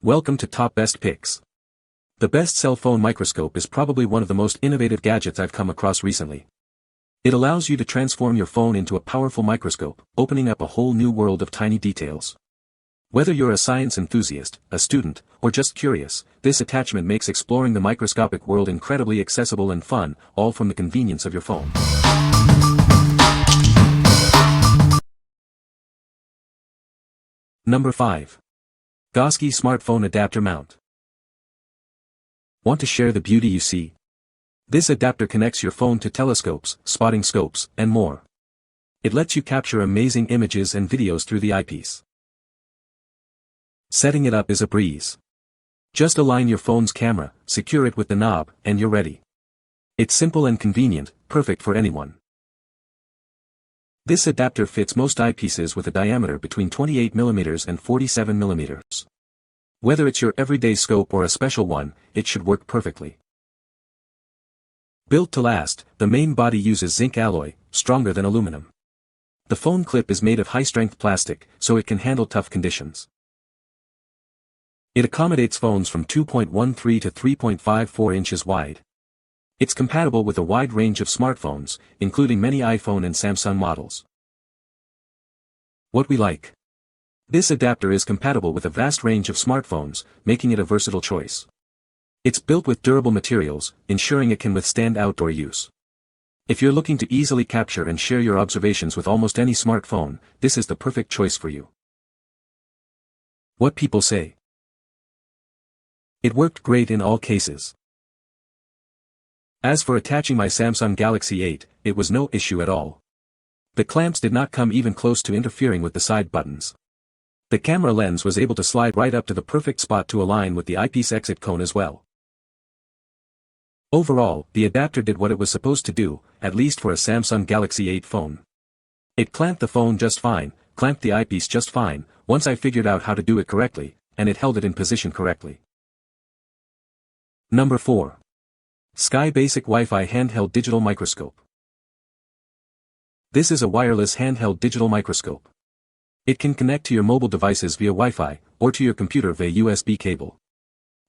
Welcome to Top Best Picks. The best cell phone microscope is probably one of the most innovative gadgets I've come across recently. It allows you to transform your phone into a powerful microscope, opening up a whole new world of tiny details. Whether you're a science enthusiast, a student, or just curious, this attachment makes exploring the microscopic world incredibly accessible and fun, all from the convenience of your phone. Number 5. GOSKY Smartphone Adapter Mount. Want to share the beauty you see? This adapter connects your phone to telescopes, spotting scopes, and more. It lets you capture amazing images and videos through the eyepiece. Setting it up is a breeze. Just align your phone's camera, secure it with the knob, and you're ready. It's simple and convenient, perfect for anyone. This adapter fits most eyepieces with a diameter between 28mm and 47mm. Whether it's your everyday scope or a special one, it should work perfectly. Built to last, the main body uses zinc alloy, stronger than aluminum. The phone clip is made of high-strength plastic, so it can handle tough conditions. It accommodates phones from 2.13 to 3.54 inches wide. It's compatible with a wide range of smartphones, including many iPhone and Samsung models. What we like. This adapter is compatible with a vast range of smartphones, making it a versatile choice. It's built with durable materials, ensuring it can withstand outdoor use. If you're looking to easily capture and share your observations with almost any smartphone, this is the perfect choice for you. What people say. It worked great in all cases. As for attaching my Samsung Galaxy 8, it was no issue at all. The clamps did not come even close to interfering with the side buttons. The camera lens was able to slide right up to the perfect spot to align with the eyepiece exit cone as well. Overall, the adapter did what it was supposed to do, at least for a Samsung Galaxy 8 phone. It clamped the phone just fine, clamped the eyepiece just fine, once I figured out how to do it correctly, and it held it in position correctly. Number 4. Skybasic Wi-Fi Handheld Digital Microscope. This is a wireless handheld digital microscope. It can connect to your mobile devices via Wi-Fi, or to your computer via USB cable.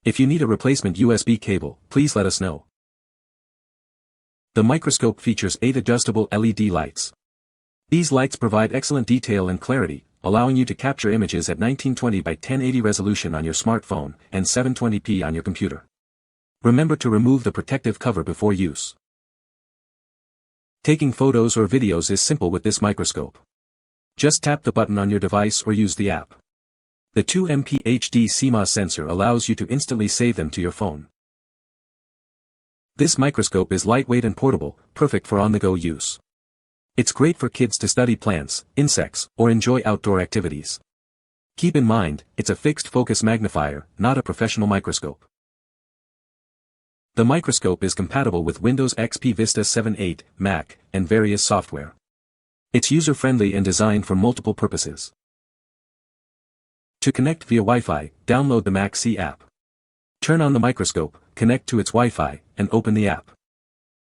If you need a replacement USB cable, please let us know. The microscope features 8 adjustable LED lights. These lights provide excellent detail and clarity, allowing you to capture images at 1920 by 1080 resolution on your smartphone, and 720p on your computer. Remember to remove the protective cover before use. Taking photos or videos is simple with this microscope. Just tap the button on your device or use the app. The 2MP HD CMOS sensor allows you to instantly save them to your phone. This microscope is lightweight and portable, perfect for on-the-go use. It's great for kids to study plants, insects, or enjoy outdoor activities. Keep in mind, it's a fixed focus magnifier, not a professional microscope. The microscope is compatible with Windows XP Vista 7.8, Mac, and various software. It's user-friendly and designed for multiple purposes. To connect via Wi-Fi, download the MacC app. Turn on the microscope, connect to its Wi-Fi, and open the app.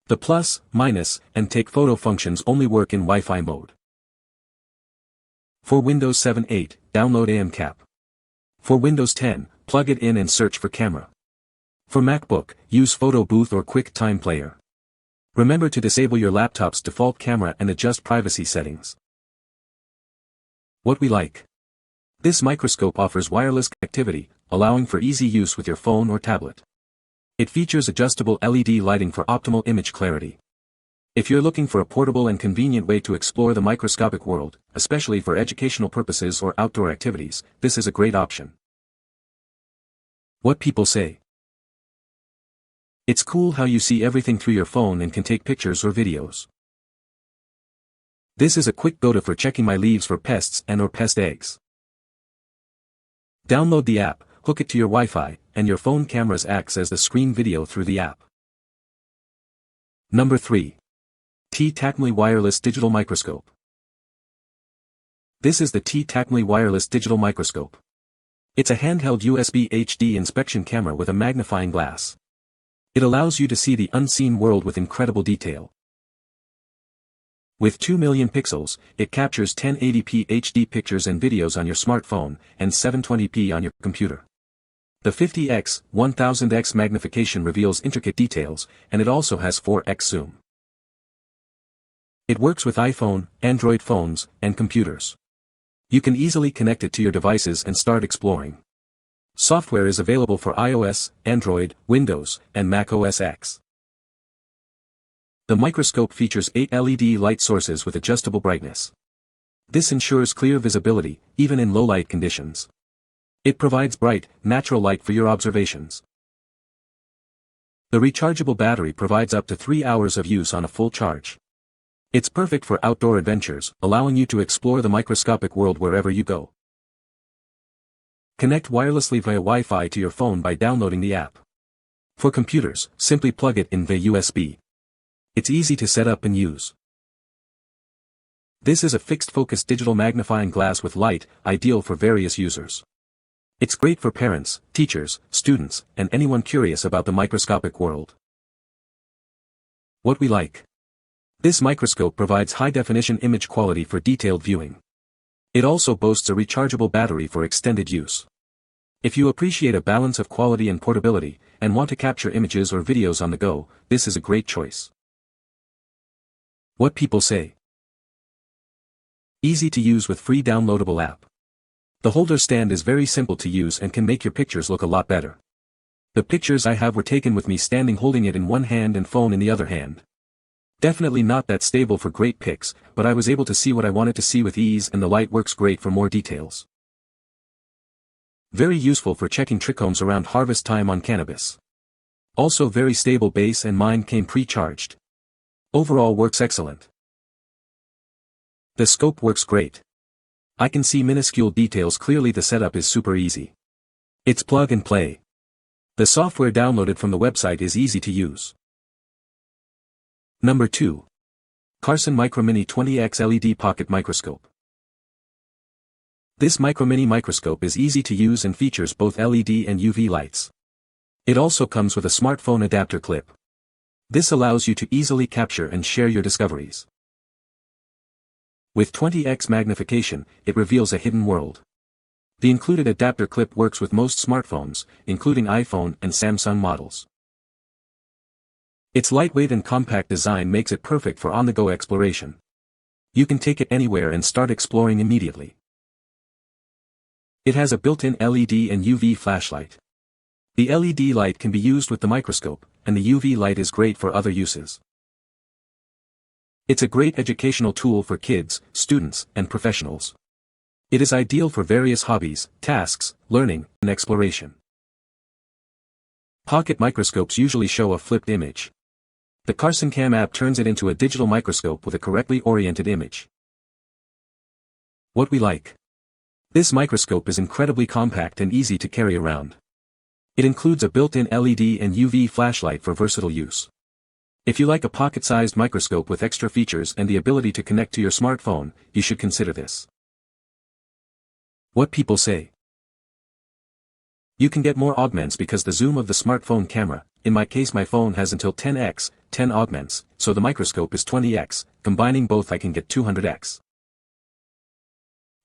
The plus, minus, and take photo functions only work in Wi-Fi mode. For Windows 7.8, download AMCAP. For Windows 10, plug it in and search for camera. For MacBook, use Photo Booth or QuickTime Player. Remember to disable your laptop's default camera and adjust privacy settings. What we like. This microscope offers wireless connectivity, allowing for easy use with your phone or tablet. It features adjustable LED lighting for optimal image clarity. If you're looking for a portable and convenient way to explore the microscopic world, especially for educational purposes or outdoor activities, this is a great option. What people say. It's cool how you see everything through your phone and can take pictures or videos. This is a quick go-to for checking my leaves for pests and/or pest eggs. Download the app, hook it to your Wi-Fi, and your phone cameras acts as the screen video through the app. Number 3. TAKMLY Wireless Digital Microscope. This is the TAKMLY Wireless Digital Microscope. It's a handheld USB HD inspection camera with a magnifying glass. It allows you to see the unseen world with incredible detail. With 2 million pixels, it captures 1080p HD pictures and videos on your smartphone, and 720p on your computer. The 50x, 1000x magnification reveals intricate details, and it also has 4x zoom. It works with iPhone, Android phones, and computers. You can easily connect it to your devices and start exploring. Software is available for iOS, Android, Windows, and Mac OS X. The microscope features 8 LED light sources with adjustable brightness. This ensures clear visibility, even in low light conditions. It provides bright, natural light for your observations. The rechargeable battery provides up to 3 hours of use on a full charge. It's perfect for outdoor adventures, allowing you to explore the microscopic world wherever you go. Connect wirelessly via Wi-Fi to your phone by downloading the app. For computers, simply plug it in via USB. It's easy to set up and use. This is a fixed-focus digital magnifying glass with light, ideal for various users. It's great for parents, teachers, students, and anyone curious about the microscopic world. What we like. This microscope provides high-definition image quality for detailed viewing. It also boasts a rechargeable battery for extended use. If you appreciate a balance of quality and portability, and want to capture images or videos on the go, this is a great choice. What people say. Easy to use with free downloadable app. The holder stand is very simple to use and can make your pictures look a lot better. The pictures I have were taken with me standing holding it in one hand and phone in the other hand. Definitely not that stable for great pics, but I was able to see what I wanted to see with ease, and the light works great for more details. Very useful for checking trichomes around harvest time on cannabis. Also very stable base, and mine came pre-charged. Overall works excellent. The scope works great. I can see minuscule details clearly. The setup is super easy. It's plug and play. The software downloaded from the website is easy to use. Number 2. Carson MicroMini 20x LED Pocket Microscope. This MicroMini microscope is easy to use and features both LED and UV lights. It also comes with a smartphone adapter clip. This allows you to easily capture and share your discoveries. With 20x magnification, it reveals a hidden world. The included adapter clip works with most smartphones, including iPhone and Samsung models. Its lightweight and compact design makes it perfect for on-the-go exploration. You can take it anywhere and start exploring immediately. It has a built-in LED and UV flashlight. The LED light can be used with the microscope, and the UV light is great for other uses. It's a great educational tool for kids, students, and professionals. It is ideal for various hobbies, tasks, learning, and exploration. Pocket microscopes usually show a flipped image. The Carson Cam app turns it into a digital microscope with a correctly oriented image. What we like. This microscope is incredibly compact and easy to carry around. It includes a built-in LED and UV flashlight for versatile use. If you like a pocket-sized microscope with extra features and the ability to connect to your smartphone, you should consider this. What people say. You can get more augments because the zoom of the smartphone camera, in my case my phone has until 10x, 10 augments, so the microscope is 20x, combining both I can get 200x.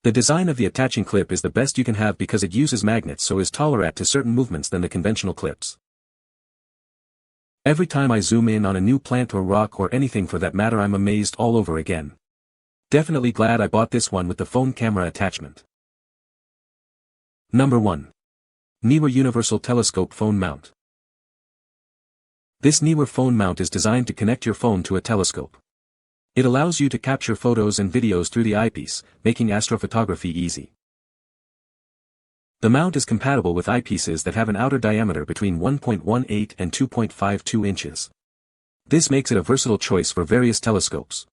The design of the attaching clip is the best you can have because it uses magnets so is tolerant to certain movements than the conventional clips. Every time I zoom in on a new plant or rock or anything for that matter I'm amazed all over again. Definitely glad I bought this one with the phone camera attachment. Number 1. NEEWER Universal Telescope Phone Mount. This NEEWER phone mount is designed to connect your phone to a telescope. It allows you to capture photos and videos through the eyepiece, making astrophotography easy. The mount is compatible with eyepieces that have an outer diameter between 1.18 and 2.52 inches. This makes it a versatile choice for various telescopes.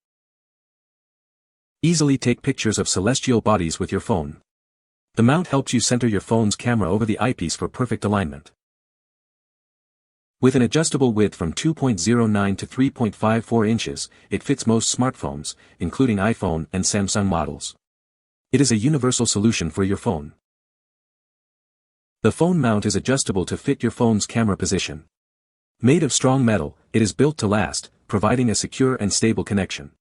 Easily take pictures of celestial bodies with your phone. The mount helps you center your phone's camera over the eyepiece for perfect alignment. With an adjustable width from 2.09 to 3.54 inches, it fits most smartphones, including iPhone and Samsung models. It is a universal solution for your phone. The phone mount is adjustable to fit your phone's camera position. Made of strong metal, it is built to last, providing a secure and stable connection.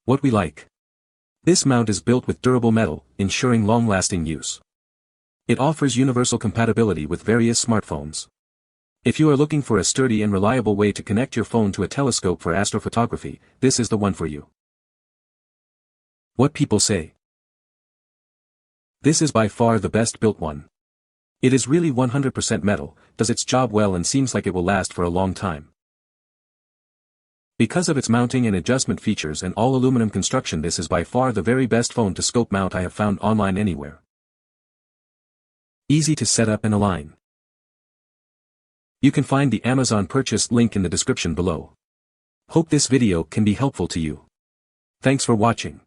What we like. This mount is built with durable metal, ensuring long-lasting use. It offers universal compatibility with various smartphones. If you are looking for a sturdy and reliable way to connect your phone to a telescope for astrophotography, this is the one for you. What people say. This is by far the best built one. It is really 100% metal, does its job well and seems like it will last for a long time. Because of its mounting and adjustment features and all aluminum construction, this is by far the very best phone to scope mount I have found online anywhere. Easy to set up and align. You can find the Amazon purchase link in the description below. Hope this video can be helpful to you. Thanks for watching.